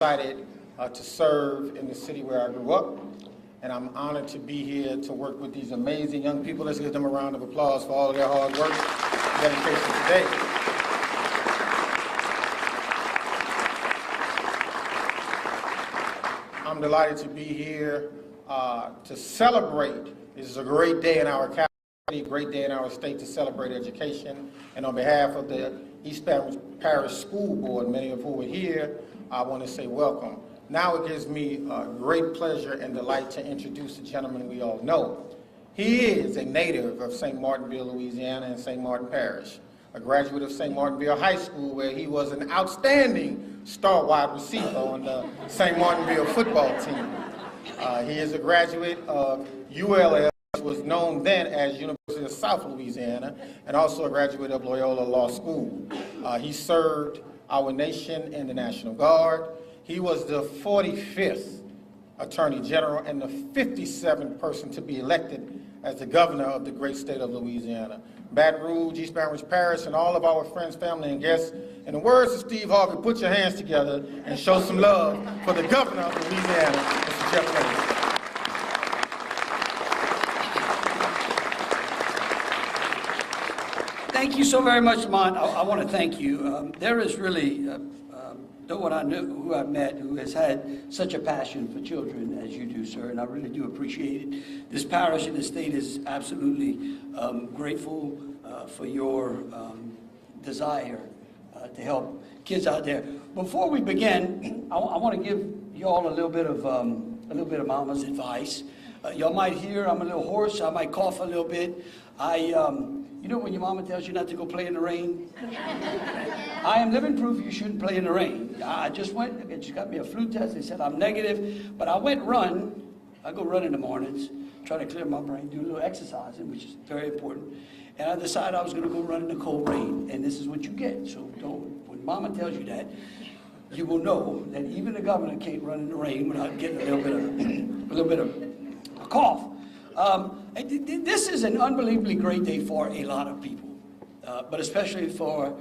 Excited to serve in the city where I grew up, and I'm honored to be here to work with these amazing young people. Let's give them a round of applause for all of their hard work and dedication today. I'm delighted to be here to celebrate. This is a great day in our county, a great day in our state to celebrate education. And on behalf of the East Baton Rouge Parish School Board, many of whom are here, I want to say welcome. Now it gives me great pleasure and delight to introduce the gentleman we all know. He is a native of St. Martinville, Louisiana, and St. Martin Parish, a graduate of St. Martinville High School, where he was an outstanding star wide receiver on the St. Martinville football team. He is a graduate of ULL, which was known then as University of South Louisiana, and also a graduate of Loyola Law School. He served our nation in the National Guard. He was the 45th Attorney General and the 57th person to be elected as the governor of the great state of Louisiana. Baton Rouge, East Baton Rouge Parish, and all of our friends, family, and guests, in the words of Steve Harvey, put your hands together and show some love for the governor of Louisiana, Mr. Jeff Landry. Thank you so very much, Lamont. I want to thank you. There is really no one I knew, who I've met, who has had such a passion for children as you do, sir, and I really do appreciate it. This parish and the state is absolutely grateful for your desire to help kids out there. Before we begin, I want to give you all a little bit of Mama's advice. Y'all might hear I'm a little hoarse. I might cough a little bit. You know when your mama tells you not to go play in the rain? I am living proof you shouldn't play in the rain. I just went, they just got me a flu test. They said I'm negative, but I went run. I go run in the mornings, try to clear my brain, do a little exercising, which is very important. And I decided I was going to go run in the cold rain, and this is what you get. So when mama tells you that, you will know that even the governor can't run in the rain without getting a little bit of a cough. This is an unbelievably great day for a lot of people, but especially for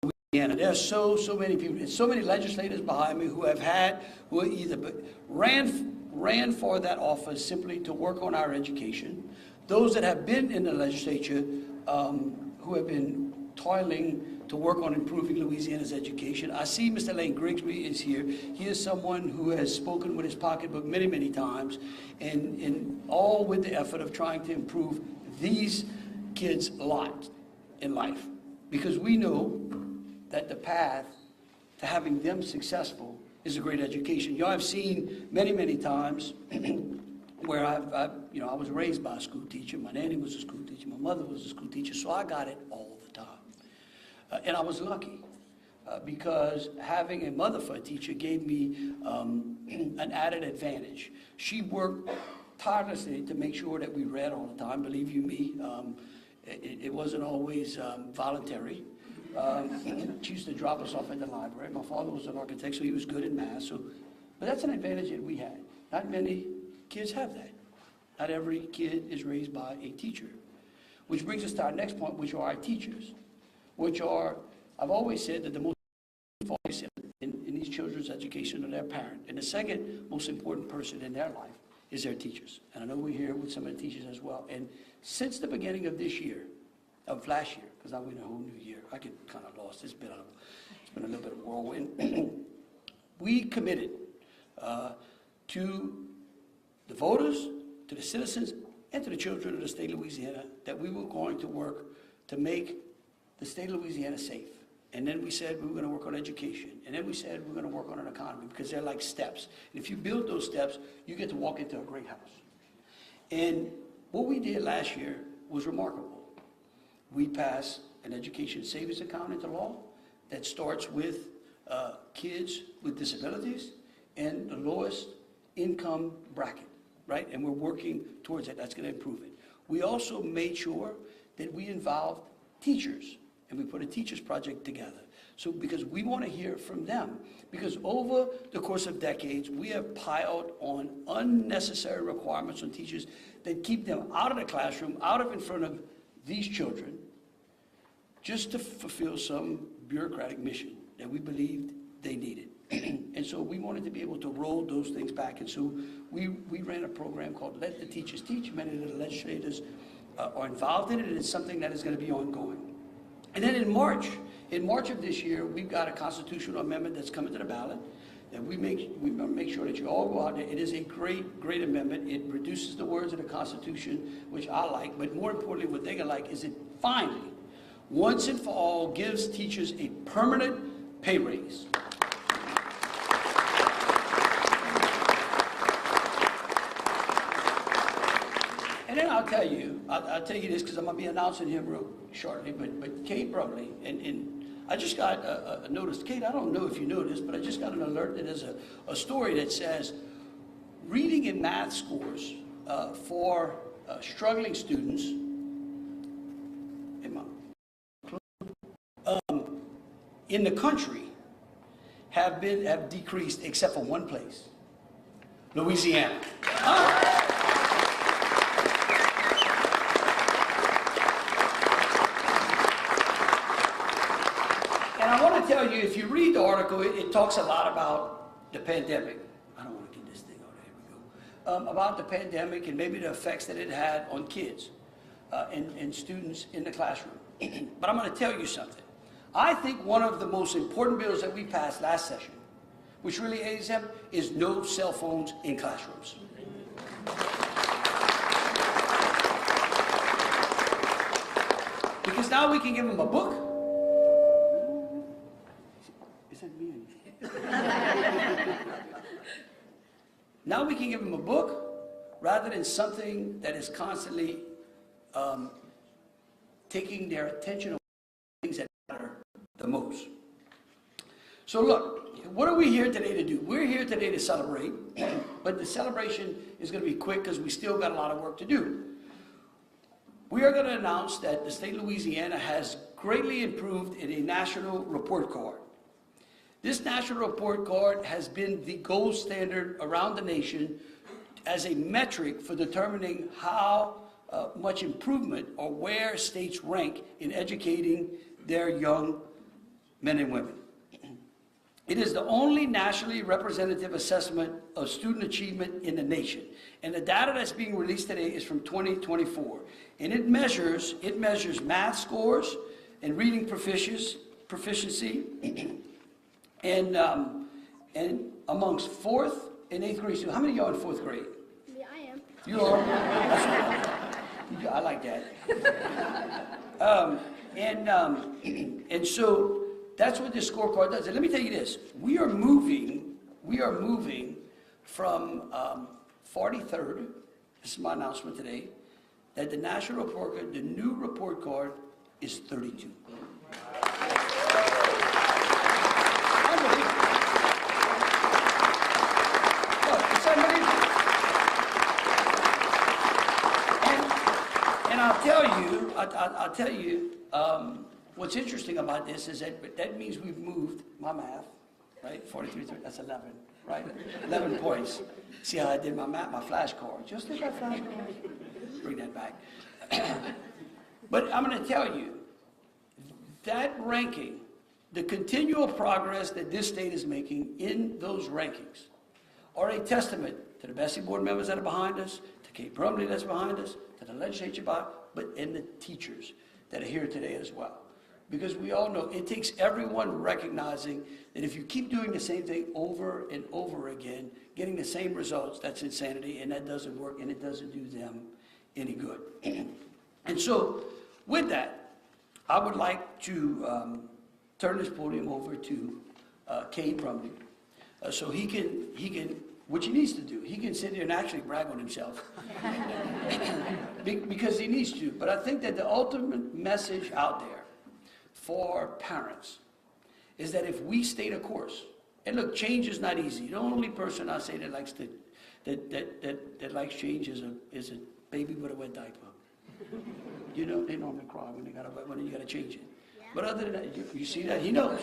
Louisiana. There are so many people, there's so many legislators behind me who either ran for that office simply to work on our education, those that have been in the legislature who have been toiling to work on improving Louisiana's education. I see Mr. Lane Grigsby is here. He is someone who has spoken with his pocketbook many times, and all with the effort of trying to improve these kids' lot in life. Because we know that the path to having them successful is a great education. Y'all have seen many times where I was raised by a school teacher. My nanny was a school teacher. My mother was a school teacher, so I got it all the time. And I was lucky because having a mother for a teacher gave me an added advantage. She worked tirelessly to make sure that we read all the time, believe you me. It wasn't always voluntary. She used to drop us off at the library. My father was an architect, so he was good in math. But that's an advantage that we had. Not many kids have that. Not every kid is raised by a teacher. Which brings us to our next point, which are our teachers. Which are, I've always said that the most important in these children's education are their parent. And the second most important person in their life is their teachers. And I know we're here with some of the teachers as well. And since the beginning of this year, of last year, because now we're in a whole new year, I get kind of lost. It's been a little bit of a whirlwind. We committed to the voters, to the citizens, and to the children of the state of Louisiana that we were going to work to make the state of Louisiana safe. And then we said we were going to work on education. And then we said we're going to work on an economy because they're like steps. And if you build those steps, you get to walk into a great house. And what we did last year was remarkable. We passed an education savings account into law that starts with kids with disabilities and the lowest income bracket, right? And we're working towards that. That's going to improve it. We also made sure that we involved teachers. And we put a teachers project together. So because we want to hear from them. Because over the course of decades, we have piled on unnecessary requirements on teachers that keep them out of the classroom, out of in front of these children, just to fulfill some bureaucratic mission that we believed they needed. so we wanted to be able to roll those things back. And so we ran a program called Let the Teachers Teach. Many of the legislators are involved in it, and it's something that is going to be ongoing. And then in March of this year, we've got a constitutional amendment that's coming to the ballot. And we make sure that you all go out there. It is a great, great amendment. It reduces the words of the Constitution, which I like, but more importantly, what they're gonna like is it finally, once and for all, gives teachers a permanent pay raise. And then I'll tell you this because I'm gonna be announcing him real shortly, but Kate Brumley, and I just got a notice. Kate, I don't know if you know this, but I just got an alert that there's a story that says reading and math scores for struggling students in the country have decreased except for one place, Louisiana. I want to tell you, if you read the article, it talks a lot about the pandemic. I don't want to get this thing out. Here we go. About the pandemic and maybe the effects that it had on kids and students in the classroom. But I'm going to tell you something. I think one of the most important bills that we passed last session, which really aids them, is no cell phones in classrooms. Because now we can give them a book. Now we can give them a book rather than something that is constantly taking their attention away from things that matter the most. So look, what are we here today to do? We're here today to celebrate, but the celebration is going to be quick because we still got a lot of work to do. We are going to announce that the state of Louisiana has greatly improved in a national report card. This national report card has been the gold standard around the nation as a metric for determining how much improvement or where states rank in educating their young men and women. It is the only nationally representative assessment of student achievement in the nation. And the data that's being released today is from 2024. And it measures math scores and reading proficiency and amongst 4th and 8th grade students. How many of y'all in 4th grade? Yeah, I am. You are? I like that. And so that's what this scorecard does. And let me tell you this: we are moving from 43rd. This is my announcement today. That the national report card, the new report card, is 32. And I'll tell you, what's interesting about this is that means we've moved my math, right? 43, that's 11, right? 11 points. See how I did my math, my flashcard. Just did my flashcard. Bring that back. But I'm going to tell you, that ranking, the continual progress that this state is making in those rankings, are a testament to the Bessie board members that are behind us, to Kate Brumley that's behind us, to the legislature, and the teachers that are here today as well. Because we all know it takes everyone recognizing that if you keep doing the same thing over and over again, getting the same results, that's insanity, and that doesn't work, and it doesn't do them any good. And so, with that, I would like to turn this podium over to Kate Brumley, so he can, which he needs to do. He can sit here and actually brag on himself because he needs to. But I think that the ultimate message out there for parents is that if we stay the course, and look, change is not easy. The only person I say that likes that likes change is a baby with a wet diaper. You know, they normally cry when you got to change it. Yeah. But other than that, you see that? He knows.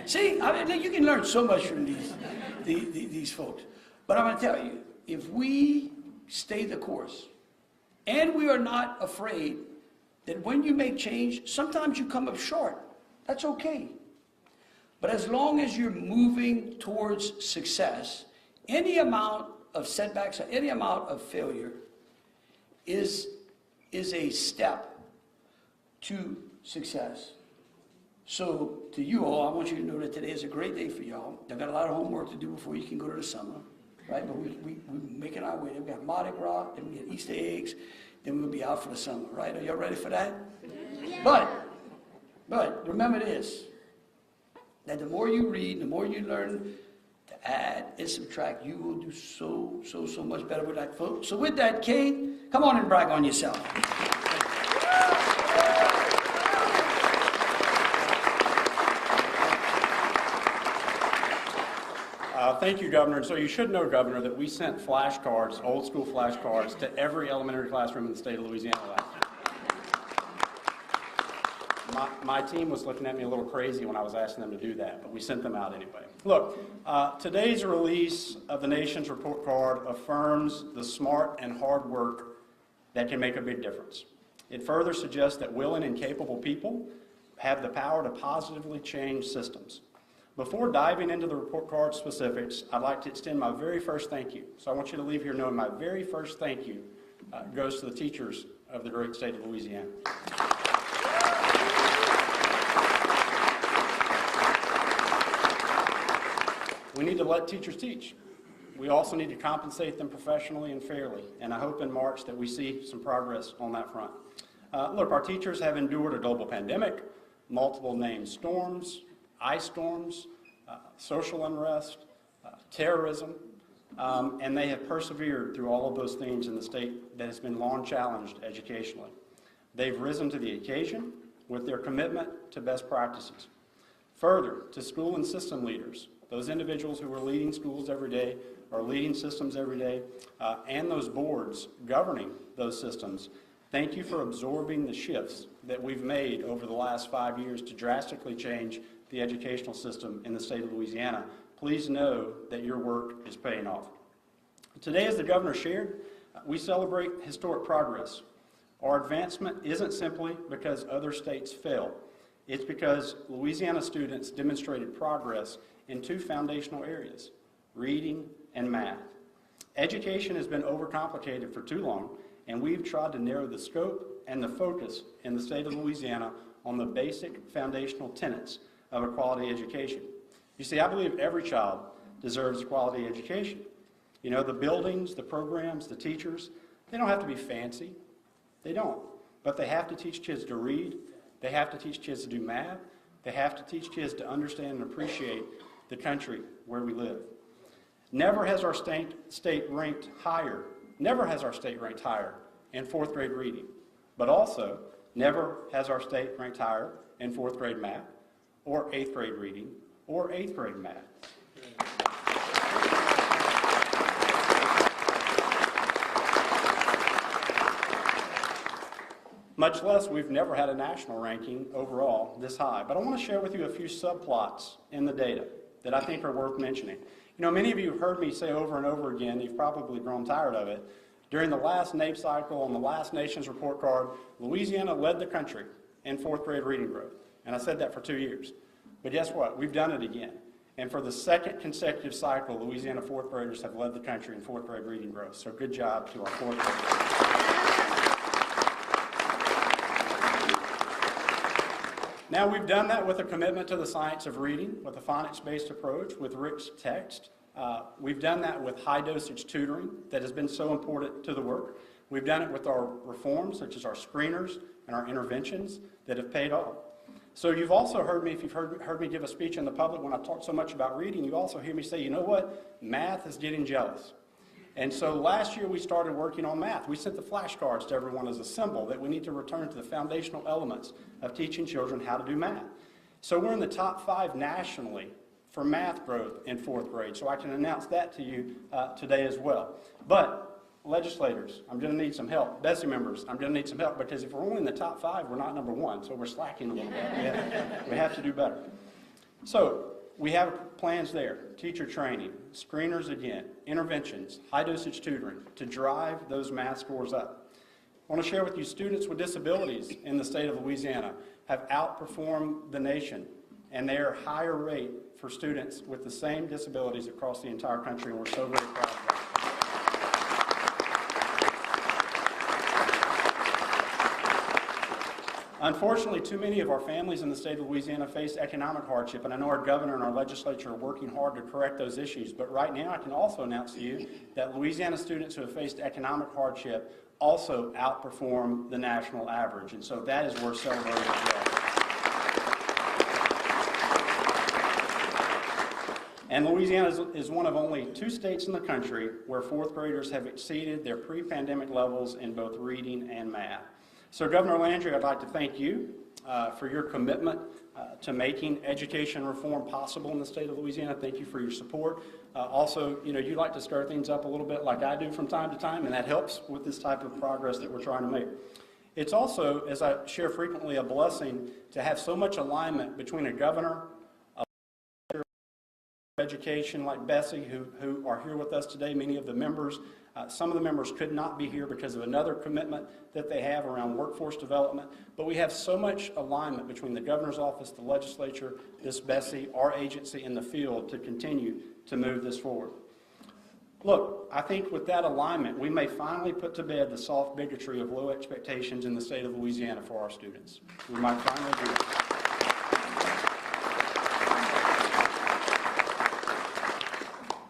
See, I mean, you can learn so much from these folks. But I'm going to tell you, if we stay the course, and we are not afraid that when you make change, sometimes you come up short. That's okay. But as long as you're moving towards success, any amount of setbacks or any amount of failure is a step to success. So to you all, I want you to know that today is a great day for y'all. I've got a lot of homework to do before you can go to the summer, right? But we're making our way. We've got Mardi Gras, then we get Easter eggs, then we'll be out for the summer, right? Are y'all ready for that? Yeah. But remember this, that the more you read, the more you learn to add and subtract, you will do so much better with that, folks. So with that, Kate, come on and brag on yourself. Thank you, Governor. And so you should know, Governor, that we sent flashcards, old school flashcards, to every elementary classroom in the state of Louisiana last year. My team was looking at me a little crazy when I was asking them to do that, but we sent them out anyway. Look, today's release of the nation's report card affirms the smart and hard work that can make a big difference. It further suggests that willing and capable people have the power to positively change systems. Before diving into the report card specifics, I'd like to extend my very first thank you. So I want you to leave here knowing my very first thank you goes to the teachers of the great state of Louisiana. We need to let teachers teach. We also need to compensate them professionally and fairly, and I hope in March that we see some progress on that front. Look, our teachers have endured a global pandemic, multiple named storms, ice storms, social unrest, terrorism, and they have persevered through all of those things in the state that has been long challenged educationally. They've risen to the occasion with their commitment to best practices. Further, to school and system leaders, those individuals who are leading schools every day, or leading systems every day, and those boards governing those systems, thank you for absorbing the shifts that we've made over the last 5 years to drastically change the educational system in the state of Louisiana. Please know that your work is paying off. Today, as the governor shared, we celebrate historic progress. Our advancement isn't simply because other states failed. It's because Louisiana students demonstrated progress in two foundational areas, reading and math. Education has been overcomplicated for too long, and we've tried to narrow the scope and the focus in the state of Louisiana on the basic foundational tenets of a quality education. You see, I believe every child deserves a quality education. You know, the buildings, the programs, the teachers, they don't have to be fancy. They don't. But they have to teach kids to read. They have to teach kids to do math. They have to teach kids to understand and appreciate the country where we live. Never has our state ranked higher in fourth grade reading, but also never has our state ranked higher in fourth grade math, or eighth grade reading, or eighth grade math. Much less, we've never had a national ranking overall this high. But I want to share with you a few subplots in the data that I think are worth mentioning. You know, many of you have heard me say over and over again, you've probably grown tired of it. During the last NAEP cycle, on the last Nation's Report Card, Louisiana led the country in fourth grade reading growth. And I said that for 2 years. But guess what? We've done it again. And for the second consecutive cycle, Louisiana fourth graders have led the country in fourth grade reading growth. So good job to our fourth graders. Now, we've done that with a commitment to the science of reading, with a phonics-based approach, with rich text. We've done that with high-dosage tutoring that has been so important to the work. We've done it with our reforms, such as our screeners and our interventions that have paid off. So you've also heard me, if you've heard me give a speech in the public when I talked so much about reading, you also hear me say, you know what, math is getting jealous. And so last year we started working on math. We sent the flashcards to everyone as a symbol that we need to return to the foundational elements of teaching children how to do math. So we're in the top 5 nationally for math growth in fourth grade, so I can announce that to you today as well. But legislators, I'm going to need some help. BESI members, I'm going to need some help, because if we're only in the top 5, we're not number 1, so we're slacking a little bit. We have to do better. So we have plans there, teacher training, screeners again, interventions, high-dosage tutoring to drive those math scores up. I want to share with you, students with disabilities in the state of Louisiana have outperformed the nation and they are higher rate for students with the same disabilities across the entire country, and we're so very proud of that. Unfortunately, too many of our families in the state of Louisiana face economic hardship, and I know our governor and our legislature are working hard to correct those issues. But right now, I can also announce to you that Louisiana students who have faced economic hardship also outperform the national average, and so that is worth celebrating as well. And Louisiana is one of only 2 states in the country where 4th graders have exceeded their pre-pandemic levels in both reading and math. So Governor Landry, I'd like to thank you for your commitment to making education reform possible in the state of Louisiana. Thank you for your support. Also, you like to stir things up a little bit like I do from time to time, and that helps with this type of progress that we're trying to make. It's also, as I share frequently, a blessing to have so much alignment between a governor, education like Bessie, who are here with us today. Many of the members, some of the members could not be here because of another commitment that they have around workforce development, but we have so much alignment between the governor's office, the legislature, this Bessie, our agency in the field to continue to move this forward. Look, I think with that alignment, we may finally put to bed the soft bigotry of low expectations in the state of Louisiana for our students. We might finally do it.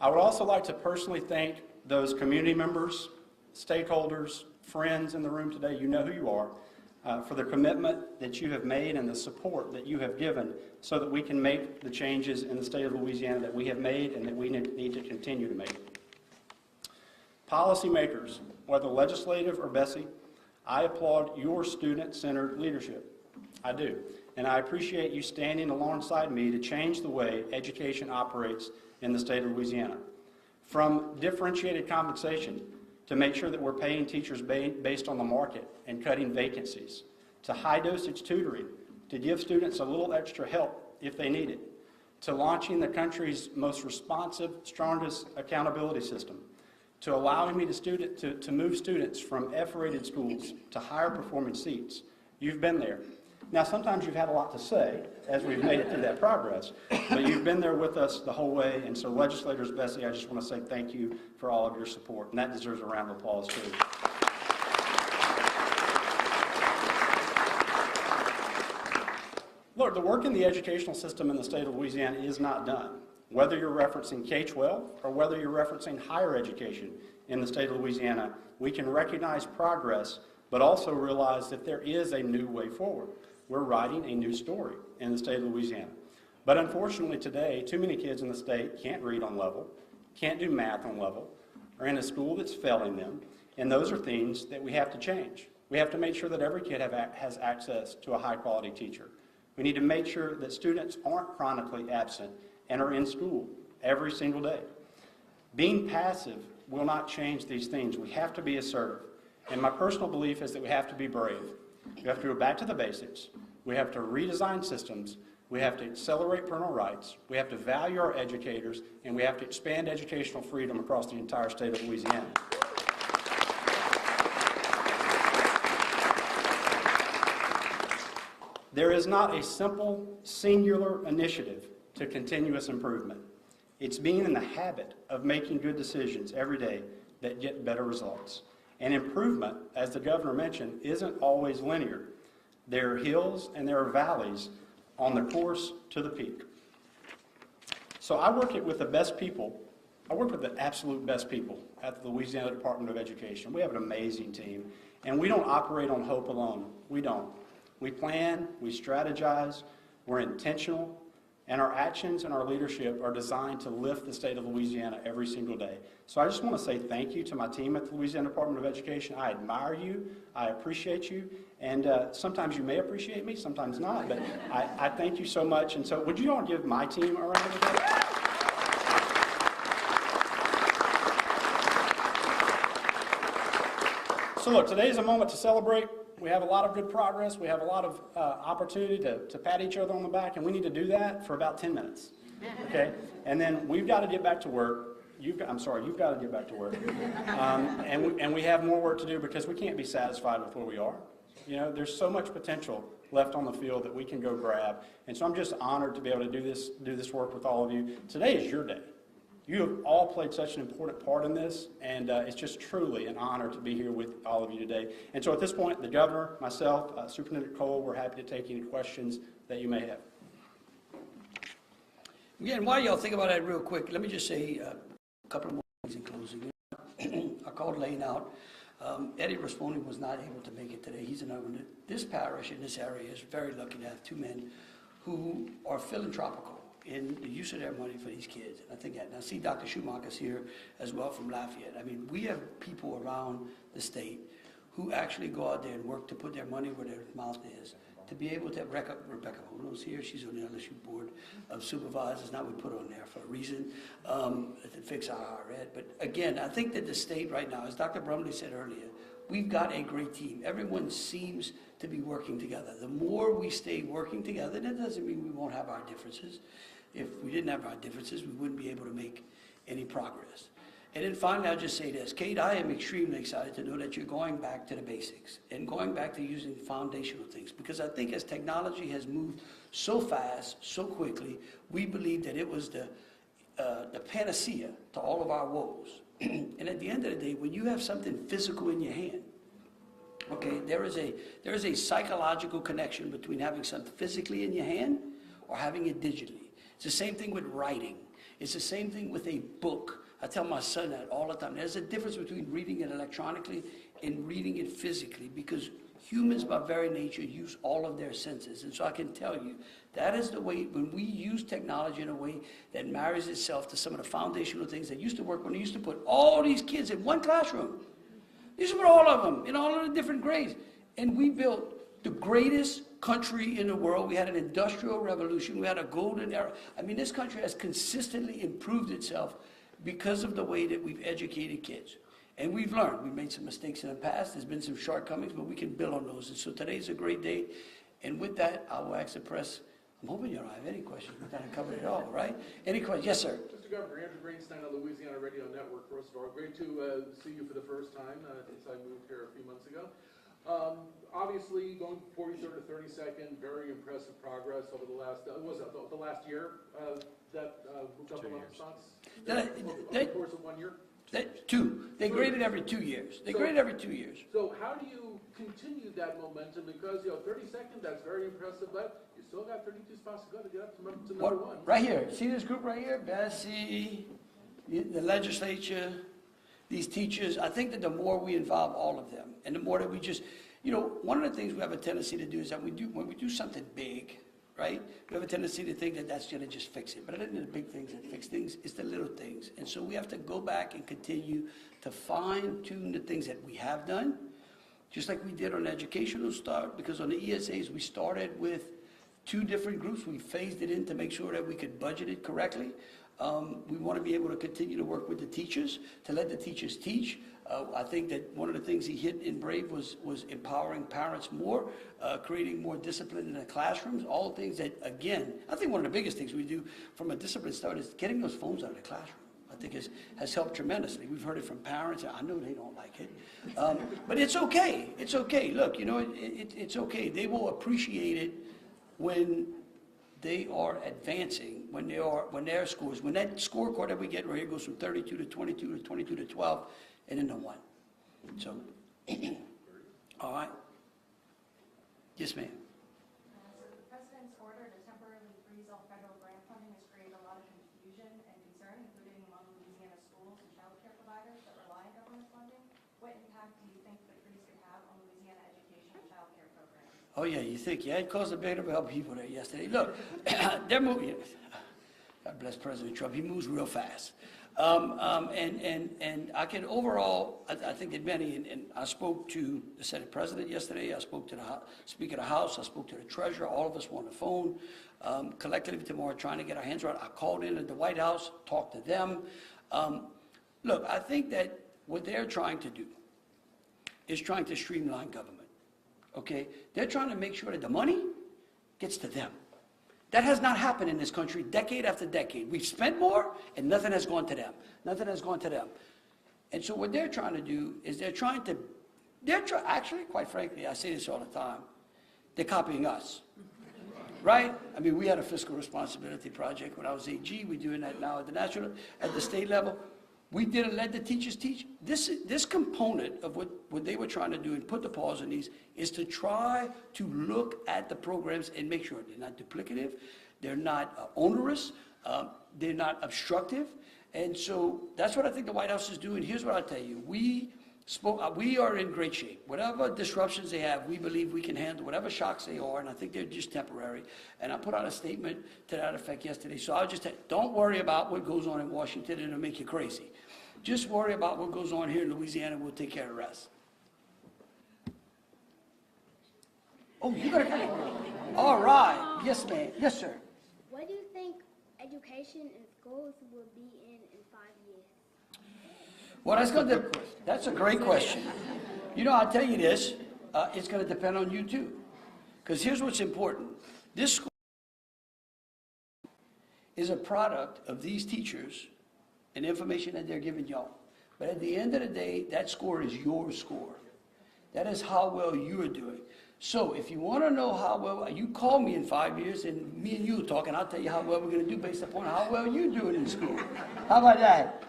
I would also like to personally thank those community members, stakeholders, friends in the room today, you know who you are, for the commitment that you have made and the support that you have given so that we can make the changes in the state of Louisiana that we have made and that we need to continue to make. Policymakers, whether legislative or Bessie, I applaud your student-centered leadership. I do. And I appreciate you standing alongside me to change the way education operates in the state of Louisiana. From differentiated compensation to make sure that we're paying teachers based on the market and cutting vacancies, to high-dosage tutoring to give students a little extra help if they need it, to launching the country's most responsive, strongest accountability system, to allowing me to move students from F-rated schools to higher performing seats. You've been there. Now, sometimes you've had a lot to say as we've made it through that progress, but you've been there with us the whole way, and so legislators, Bessie, I just want to say thank you for all of your support, and that deserves a round of applause, too. Look, the work in the educational system in the state of Louisiana is not done. Whether you're referencing K-12 or whether you're referencing higher education in the state of Louisiana, we can recognize progress, but also realize that there is a new way forward. We're writing a new story in the state of Louisiana. But unfortunately today, too many kids in the state can't read on level, can't do math on level, are in a school that's failing them, and those are things that we have to change. We have to make sure that every kid has access to a high-quality teacher. We need to make sure that students aren't chronically absent and are in school every single day. Being passive will not change these things. We have to be assertive. And my personal belief is that we have to be brave. We have to go back to the basics. We have to redesign systems. We have to accelerate parental rights. We have to value our educators, and we have to expand educational freedom across the entire state of Louisiana. There is not a simple, singular initiative to continuous improvement. It's being in the habit of making good decisions every day that get better results. And improvement, as the governor mentioned, isn't always linear. There are hills and there are valleys on the course to the peak. So I work with the best people. I work with the absolute best people at the Louisiana Department of Education. We have an amazing team, and we don't operate on hope alone. We don't. We plan, we strategize, we're intentional, and our actions and our leadership are designed to lift the state of Louisiana every single day. So I just want to say thank you to my team at the Louisiana Department of Education. I admire you, I appreciate you, and sometimes you may appreciate me, sometimes not, but I thank you so much. And so would you all give my team a round of applause? So look, today is a moment to celebrate. We have a lot of good progress. We have a lot of opportunity to pat each other on the back, and we need to do that for about 10 minutes, okay? And then we've got to get back to work. You've got to get back to work. And we have more work to do because we can't be satisfied with where we are. You know, there's so much potential left on the field that we can go grab. And so I'm just honored to be able to do this work with all of you. Today is your day. You have all played such an important part in this, and it's just truly an honor to be here with all of you today. And so at this point, the governor, myself, Superintendent Cole, we're happy to take any questions that you may have. Again, while y'all think about that real quick, let me just say a couple of more things in closing. I called Lane out. Eddie Rasponi was not able to make it today. He's another one. This parish in this area is very lucky to have two men who are philanthropical in the use of their money for these kids. And I think that, and I see Dr. Schumacher's here as well from Lafayette. I mean, we have people around the state who actually go out there and work to put their money where their mouth is. To be able to, Rebecca Holo's here, she's on the LSU Board of Supervisors. Now we put her on there for a reason, to fix our higher ed. But again, I think that the state right now, as Dr. Brumley said earlier, we've got a great team. Everyone seems to be working together. The more we stay working together, that doesn't mean we won't have our differences. If we didn't have our differences, we wouldn't be able to make any progress. And then finally, I'll just say this. Kate, I am extremely excited to know that you're going back to the basics and going back to using foundational things, because I think as technology has moved so fast, so quickly, we believe that it was the panacea to all of our woes. And at the end of the day, when you have something physical in your hand, okay, there is a psychological connection between having something physically in your hand or having it digitally. It's the same thing with writing. It's the same thing with a book. I tell my son that all the time. There's a difference between reading it electronically and reading it physically, because humans by very nature use all of their senses. And so I can tell you, that is the way, when we use technology in a way that marries itself to some of the foundational things that used to work when they used to put all these kids in one classroom. They used to put all of them in all of the different grades. And we built the greatest country in the world. We had an industrial revolution. We had a golden era. I mean, this country has consistently improved itself because of the way that we've educated kids. And we've learned. We've made some mistakes in the past. There's been some shortcomings, but we can build on those. And so today's a great day. And with that, I will ask the press. I'm hoping you don't have any questions. We kind of covered it all, right? Any questions? Yes, sir. Mr. Governor, Andrew Greenstein on Louisiana Radio Network. First of all, great to see you for the first time since I moved here a few months ago. Obviously, going 43rd to 32nd, very impressive progress over the last, was it the last year that moved up a lot of spots? Over the course of 1 year? Two. They graded every 2 years. They graded every 2 years. So how do you continue that momentum? Because, 32nd, that's very impressive, but you still got 32 spots to go to get up to number one. Right here. See this group right here? Bessie, the legislature, these teachers. I think that the more we involve all of them, and the more that we just, one of the things we have a tendency to do is that when we do something big, right? We have a tendency to think that that's going to just fix it. But it isn't the big things that fix things. It's the little things. And so we have to go back and continue to fine-tune the things that we have done, just like we did on educational start, because on the ESAs, we started with 2 different groups. We phased it in to make sure that we could budget it correctly. We want to be able to continue to work with the teachers, to let the teachers teach. I think that one of the things he hit in Brave was empowering parents more, creating more discipline in the classrooms, all things that, again, I think one of the biggest things we do from a discipline start is getting those phones out of the classroom. I think has helped tremendously. We've heard it from parents. I know they don't like it. But it's okay. It's okay. Look, it's okay. They will appreciate it when they are advancing, when their scores, when that scorecard that we get right here goes from 32 to 22 to 22 to 12, and then to 1. So, all right. Yes, ma'am. So the President's order to temporarily freeze all federal grant funding has created a lot of confusion and concern, including among Louisiana schools and child care providers that rely on government funding. What impact do you think the freeze could have on Louisiana education and child care programs? Oh, yeah, you think, yeah, it caused a bit of help people there yesterday. Look, they're moving. God bless President Trump. He moves real fast. And I can overall, I think that many, and I spoke to the Senate President yesterday, I spoke to the Speaker of the House, I spoke to the Treasurer, all of us were on the phone, collectively tomorrow trying to get our hands around. I called in at the White House, talked to them. Look, I think that what they're trying to do is trying to streamline government, okay? They're trying to make sure that the money gets to them. That has not happened in this country decade after decade. We've spent more and nothing has gone to them. Nothing has gone to them. And so what they're trying to do is they're trying to Actually, quite frankly, I say this all the time, they're copying us. Right? I mean, we had a fiscal responsibility project when I was AG. We're doing that now at the state level. We did a let the teachers teach. This component of what they were trying to do and put the pause on these is to try to look at the programs and make sure they're not duplicative, they're not onerous, they're not obstructive. And so that's what I think the White House is doing. Here's what I'll tell you. We are in great shape. Whatever disruptions they have, we believe we can handle whatever shocks they are, and I think they're just temporary. And I put out a statement to that effect yesterday. So I'll just tell you, don't worry about what goes on in Washington, it'll make you crazy. Just worry about what goes on here in Louisiana, we'll take care of the rest. Oh, you gotta come. All right. Yes, ma'am. Yes, sir. What do you think education in schools will be in 5 years? Well, that's a great question. You know, I'll tell you this, it's going to depend on you too. Because here's what's important. This school is a product of these teachers and the information that they're giving y'all. But at the end of the day, that score is your score. That is how well you are doing. So if you want to know how well, you call me in 5 years and me and you will talk and I'll tell you how well we're going to do based upon how well you're doing in school. How about that?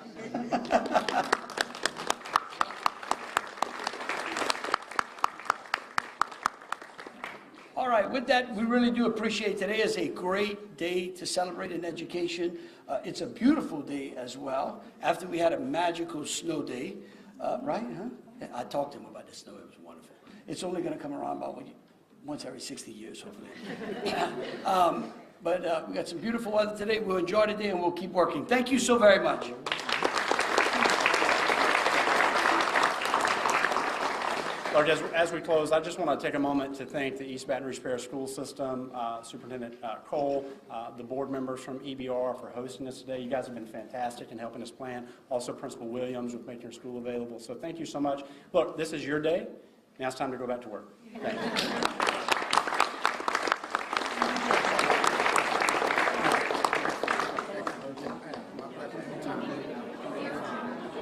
All right, with that, we really do appreciate today is a great day to celebrate in education. It's a beautiful day as well, after we had a magical snow day, right, huh? I talked to him about the snow, it was wonderful. It's only going to come around about once every 60 years, hopefully. But we got some beautiful weather today. We'll enjoy the day and we'll keep working. Thank you so very much. Look, as we close, I just want to take a moment to thank the East Baton Rouge Parish School System, Superintendent Cole, the board members from EBR for hosting us today. You guys have been fantastic in helping us plan. Also, Principal Williams with making your school available. So thank you so much. Look, this is your day. Now it's time to go back to work. Thank you.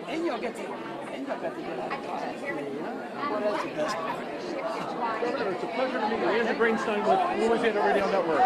And you'll get to get out of class. What else is best? It's a pleasure to meet you. Landry with Louisiana Radio Network.